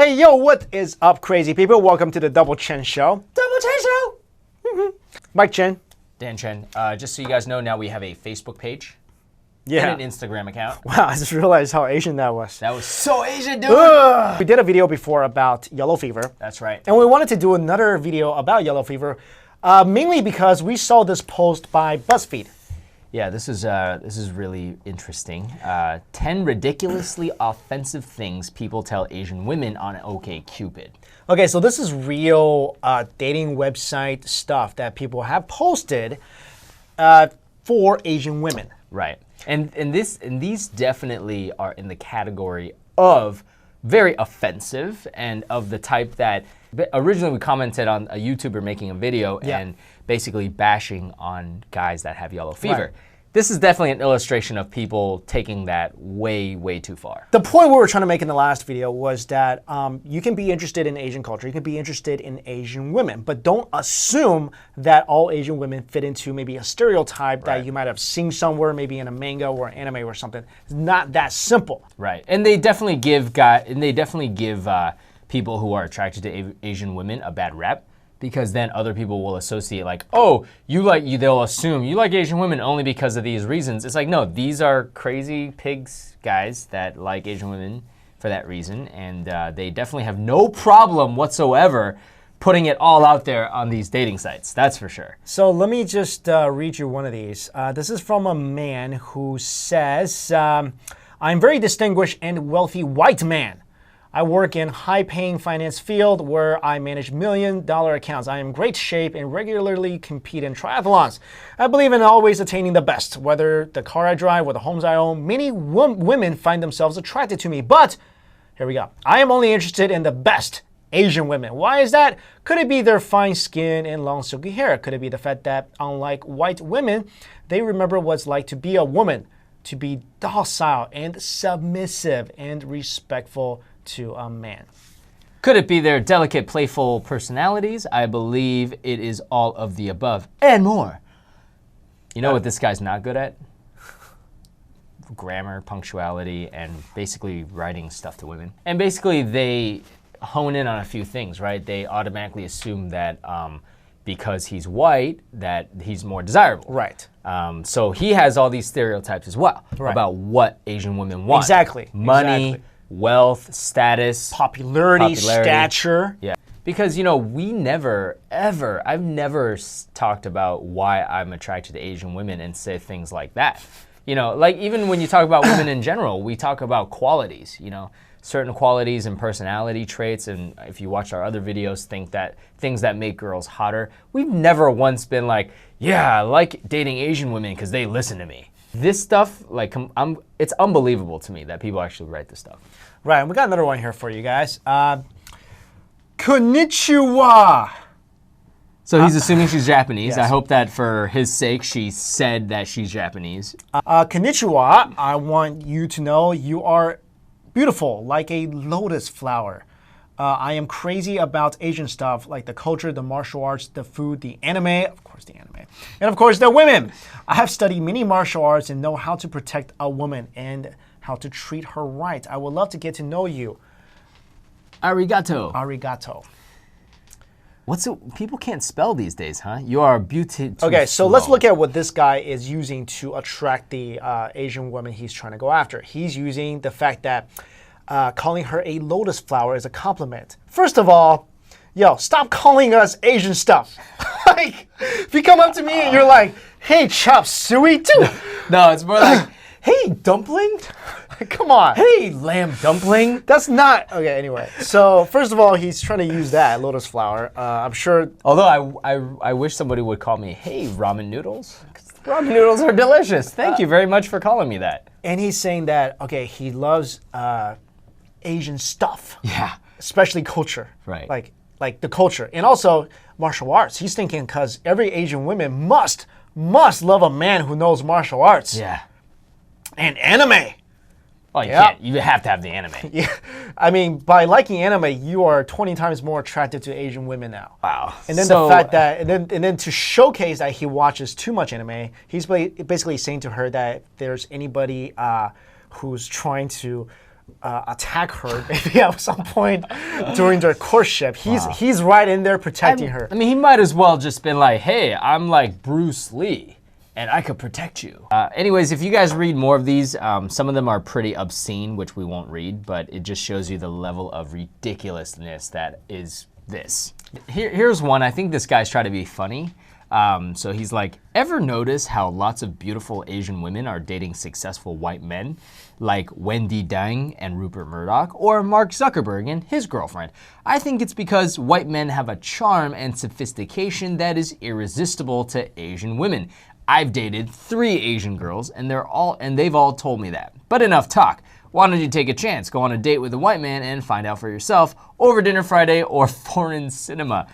Hey, yo, what is up, crazy people? Welcome to the Double Chen Show. Double Chen Show! Mike Chen. Dan Chen. Just so you guys know, now we have a Facebook page Yeah. and an Instagram account. Wow, I just realized how Asian that was. That was so Asian, dude! We did a video before about yellow fever. That's right. And we wanted to do another video about yellow fever, mainly because we saw this post by BuzzFeed. Yeah, this is really interesting. 10 ridiculously offensive things people tell Asian women on OkCupid. Okay, so this is real dating website stuff that people have posted for Asian women. Right. And these definitely are in the category of very offensive and of the type that originally we commented on a YouTuber making a video and basically bashing on guys that have yellow fever. Right. This is definitely an illustration of people taking that way, way too far. The point we were trying to make in the last video was that you can be interested in Asian culture, you can be interested in Asian women, but don't assume that all Asian women fit into maybe a stereotype that you might have seen somewhere, maybe in a manga or an anime or something. It's not that simple. Right, and they definitely give people who are attracted to Asian women a bad rep. Because then other people will associate like, oh, they'll assume you like Asian women only because of these reasons. It's like, no, these are crazy pigs guys that like Asian women for that reason. And they definitely have no problem whatsoever putting it all out there on these dating sites. That's for sure. So let me just read you one of these. This is from a man who says, I'm very distinguished and wealthy white man. I work in high-paying finance field where I manage million-dollar accounts. I am in great shape and regularly compete in triathlons. I believe in always attaining the best, whether the car I drive or the homes I own. Many women find themselves attracted to me, but here we go. I am only interested in the best Asian women. Why is that? Could it be their fine skin and long silky hair? Could it be the fact that, unlike white women, they remember what it's like to be a woman, to be docile and submissive and respectful to a man? Could it be their delicate, playful personalities? I believe it is all of the above and more. You know what this guy's not good at? Grammar, punctuality, and basically writing stuff to women. And basically they hone in on a few things, right? They automatically assume that because he's white, that he's more desirable. Right. So he has all these stereotypes as well about what Asian women want. Exactly. Money, wealth, status, popularity, stature. Yeah. Because, you know, I've never talked about why I'm attracted to Asian women and say things like that. You know, like even when you talk about women in general, we talk about qualities, you know, certain qualities and personality traits. And if you watch our other videos, things that make girls hotter. We've never once been like, yeah, I like dating Asian women because they listen to me. This stuff, like, it's unbelievable to me that people actually write this stuff. Right, and we got another one here for you guys. Konnichiwa. So he's assuming she's Japanese. Yes. I hope that for his sake, she said that she's Japanese. Konnichiwa, I want you to know you are beautiful, like a lotus flower. I am crazy about Asian stuff, like the culture, the martial arts, the food, the anime, of course the anime, and of course the women. I have studied many martial arts and know how to protect a woman and how to treat her right. I would love to get to know you. Arigato. Arigato. People can't spell these days, huh? You are beautiful. Okay, so let's look at what this guy is using to attract the Asian woman he's trying to go after. He's using the fact that calling her a lotus flower is a compliment. First of all, yo, stop calling us Asian stuff. Like, if you come up to me and you're like, hey, chop suey too. No, it's more like, hey, dumpling? Come on. Hey, lamb dumpling? That's not, okay, anyway. So, first of all, he's trying to use that, lotus flower. I'm sure. Although I wish somebody would call me, hey, ramen noodles. Ramen noodles are delicious. Thank you very much for calling me that. And he's saying that, okay, he loves Asian stuff. Yeah. Especially culture. Right. Like the culture. And also martial arts. He's thinking because every Asian woman must love a man who knows martial arts. Yeah. And anime. Well, you can't. You have to have the anime. Yeah. I mean, by liking anime, you are 20 times more attracted to Asian women now. Wow. And then the fact that, and then to showcase that he watches too much anime, he's basically saying to her that if there's anybody who's trying to attack her maybe at some point during their courtship. He's right in there protecting her. I mean, he might as well just been like, hey, I'm like Bruce Lee, and I could protect you. Anyways, if you guys read more of these, some of them are pretty obscene, which we won't read, but it just shows you the level of ridiculousness that is this. Here's one. I think this guy's trying to be funny. So he's like, ever notice how lots of beautiful Asian women are dating successful white men like Wendy Dang and Rupert Murdoch, or Mark Zuckerberg and his girlfriend? I think it's because white men have a charm and sophistication that is irresistible to Asian women. I've dated 3 Asian girls and they've all told me that. But enough talk. Why don't you take a chance, go on a date with a white man and find out for yourself over dinner Friday or foreign cinema.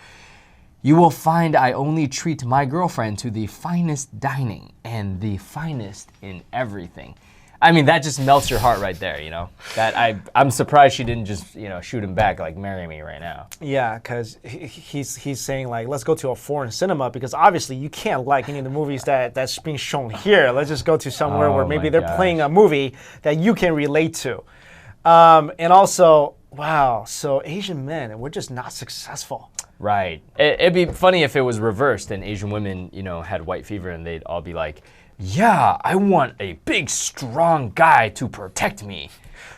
You will find I only treat my girlfriend to the finest dining and the finest in everything. I mean, that just melts your heart right there, you know? I'm surprised she didn't just, shoot him back, like, marry me right now. Yeah, because he's saying, like, let's go to a foreign cinema, because obviously you can't like any of the movies that's being shown here. Let's just go to somewhere where maybe they're playing a movie that you can relate to. And also, wow, so Asian men, we're just not successful. Right. It'd be funny if it was reversed and Asian women, had white fever and they'd all be like, yeah, I want a big, strong guy to protect me.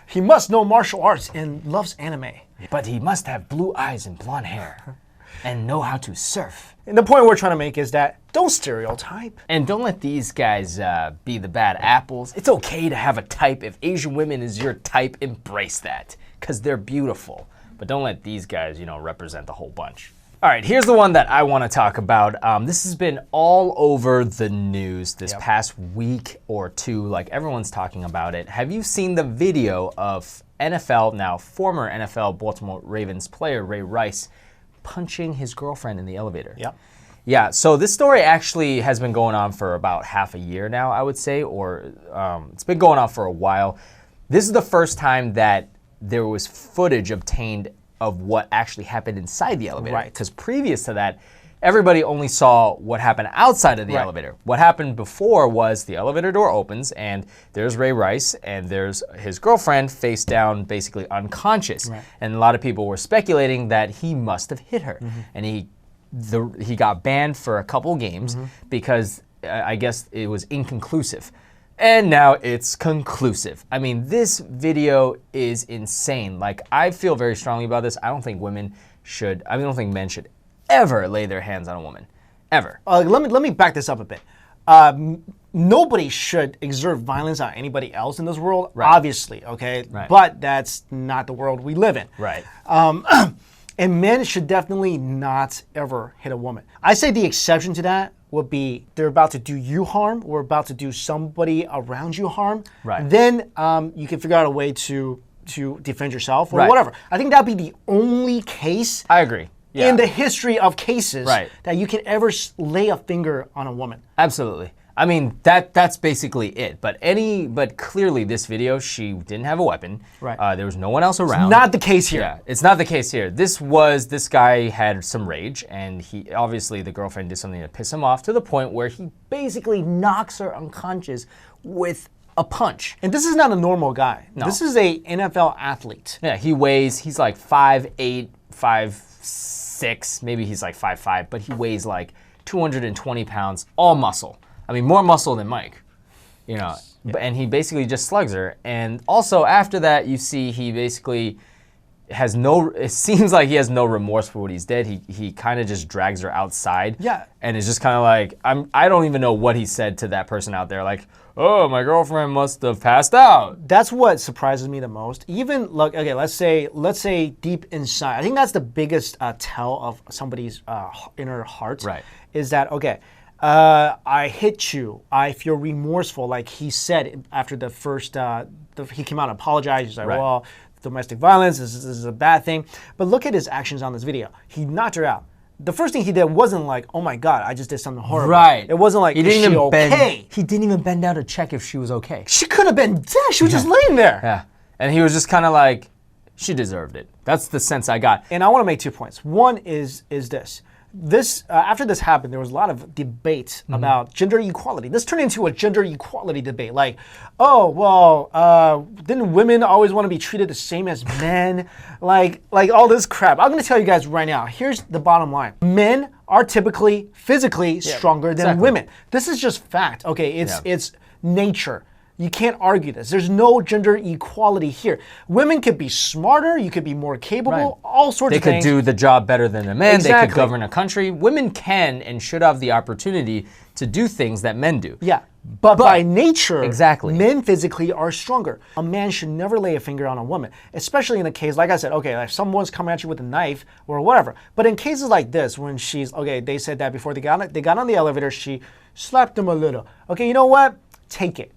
He must know martial arts and loves anime. But he must have blue eyes and blonde hair and know how to surf. And the point we're trying to make is that don't stereotype. And don't let these guys be the bad apples. It's okay to have a type. If Asian women is your type, embrace that, because they're beautiful. But don't let these guys, represent the whole bunch. All right, here's the one that I want to talk about. This has been all over the news this past week or two. Like, everyone's talking about it. Have you seen the video of former NFL Baltimore Ravens player Ray Rice punching his girlfriend in the elevator? Yep. Yeah, so this story actually has been going on for about half a year now, I would say, or it's been going on for a while. This is the first time that there was footage obtained of what actually happened inside the elevator. Right. Because previous to that, everybody only saw what happened outside of the elevator. What happened before was the elevator door opens and there's Ray Rice and there's his girlfriend face down, basically unconscious. Right. And a lot of people were speculating that he must have hit her. And he got banned for a couple games because I guess it was inconclusive. And now it's conclusive. I mean, this video is insane. Like, I feel very strongly about this. I don't think men should ever lay their hands on a woman. Ever. Let me back this up a bit. Nobody should exert violence on anybody else in this world, obviously, okay? Right. But that's not the world we live in. Right. And men should definitely not ever hit a woman. I say the exception to that would be they're about to do you harm or about to do somebody around you harm. Right. Then you can figure out a way to defend yourself or whatever. I think that'd be the only case I agree. Yeah. in the history of cases Right. that you can ever lay a finger on a woman. Absolutely. I mean, that's basically it. But clearly this video, she didn't have a weapon. Right. There was no one else around. Not the case here. Yeah, it's not the case here. This guy had some rage, and obviously the girlfriend did something to piss him off to the point where he basically knocks her unconscious with a punch. And this is not a normal guy. No. This is a NFL athlete. Yeah, he's like 5'8", 5'6", maybe he's like 5'5", but he weighs like 220 pounds, all muscle. I mean, more muscle than Mike, and he basically just slugs her. And also after that, you see he basically it seems like he has no remorse for what he's did. He kind of just drags her outside. Yeah. And it's just kind of like, I don't even know what he said to that person out there. Like, oh, my girlfriend must have passed out. That's what surprises me the most. Even look, okay, let's say deep inside, I think that's the biggest tell of somebody's inner heart. Right. Is that, okay, I hit you. I feel remorseful. Like he said after the first, he came out and apologized. He's like, Right. well, domestic violence, this is a bad thing. But look at his actions on this video. He knocked her out. The first thing he did wasn't like, oh my God, I just did something horrible. Right. It wasn't like, He didn't even okay? He didn't even bend down to check if she was okay. She could have been dead. She was just laying there. Yeah. And he was just kind of like, she deserved it. That's the sense I got. And I want to make 2 points. One is this. this after this happened, there was a lot of debate about gender equality. This turned into a gender equality debate. Like, oh well, didn't women always want to be treated the same as men? like all this crap. I'm gonna tell you guys right now. Here's the bottom line: men are typically physically stronger than women. This is just fact. Okay, it's nature. You can't argue this. There's no gender equality here. Women could be smarter. You could be more capable. All sorts of things. They could do the job better than a man. They could govern a country. Women can and should have the opportunity to do things that men do. Yeah. But by nature, men physically are stronger. A man should never lay a finger on a woman, especially in a case, like I said, okay, if someone's coming at you with a knife or whatever. But in cases like this, when she's, okay, they said that before they got on the elevator, she slapped him a little. Okay, you know what? Take it.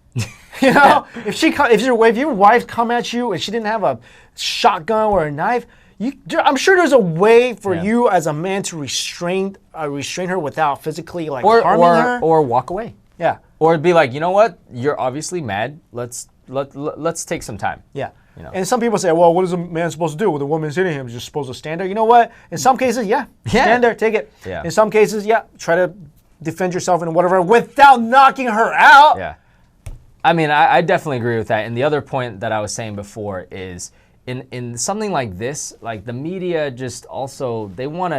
You know, if your wife come at you and she didn't have a shotgun or a knife, I'm sure there's a way for you as a man to restrain her without physically harming her, or walk away. Yeah, or be like, you know what, you're obviously mad. Let's take some time. Yeah. You know. And some people say, well, what is a man supposed to do when the woman's hitting him? He's just supposed to stand there. You know what? In some cases, stand there, take it. Yeah. In some cases, try to defend yourself and whatever without knocking her out. Yeah. I mean, I definitely agree with that. And the other point that I was saying before is in something like this, like the media just also, they want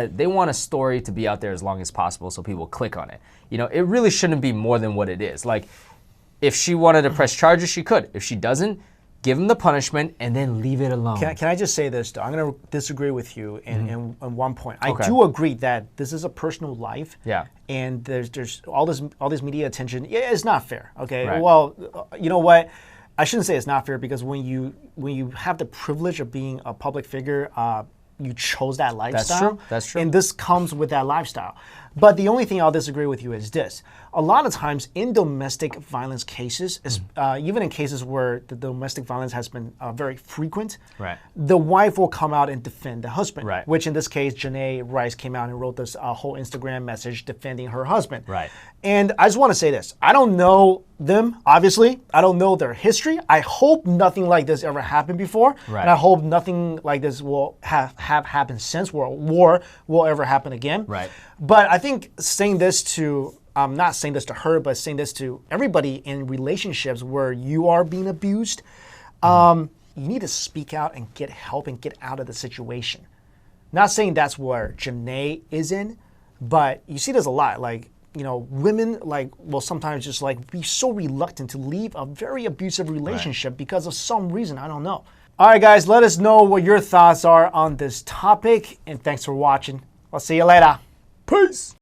a story to be out there as long as possible so people click on it. You know, it really shouldn't be more than what it is. Like, if she wanted to press charges, she could. If she doesn't, give him the punishment and then leave it alone. Can I just say this, though? I'm going to disagree with you in one point. I do agree that this is a personal life. Yeah. And there's all this media attention. Yeah, it's not fair. Okay. Right. Well, you know what? I shouldn't say it's not fair because when you have the privilege of being a public figure, you chose that lifestyle. That's true. And this comes with that lifestyle. But the only thing I'll disagree with you is this. A lot of times in domestic violence cases, even in cases where the domestic violence has been very frequent, the wife will come out and defend the husband. Right. Which in this case, Janae Rice came out and wrote this whole Instagram message defending her husband. Right. And I just want to say this. I don't know them, obviously. I don't know their history. I hope nothing like this ever happened before. Right. And I hope nothing like this will have happened since war will ever happen again. Right. But I think saying this to, not saying this to her, but saying this to everybody in relationships where you are being abused, you need to speak out and get help and get out of the situation. Not saying that's where Janae is in, but you see this a lot. Like, you know, women will sometimes just be so reluctant to leave a very abusive relationship because of some reason. I don't know. All right, guys, let us know what your thoughts are on this topic. And thanks for watching. I'll see you later. Peace.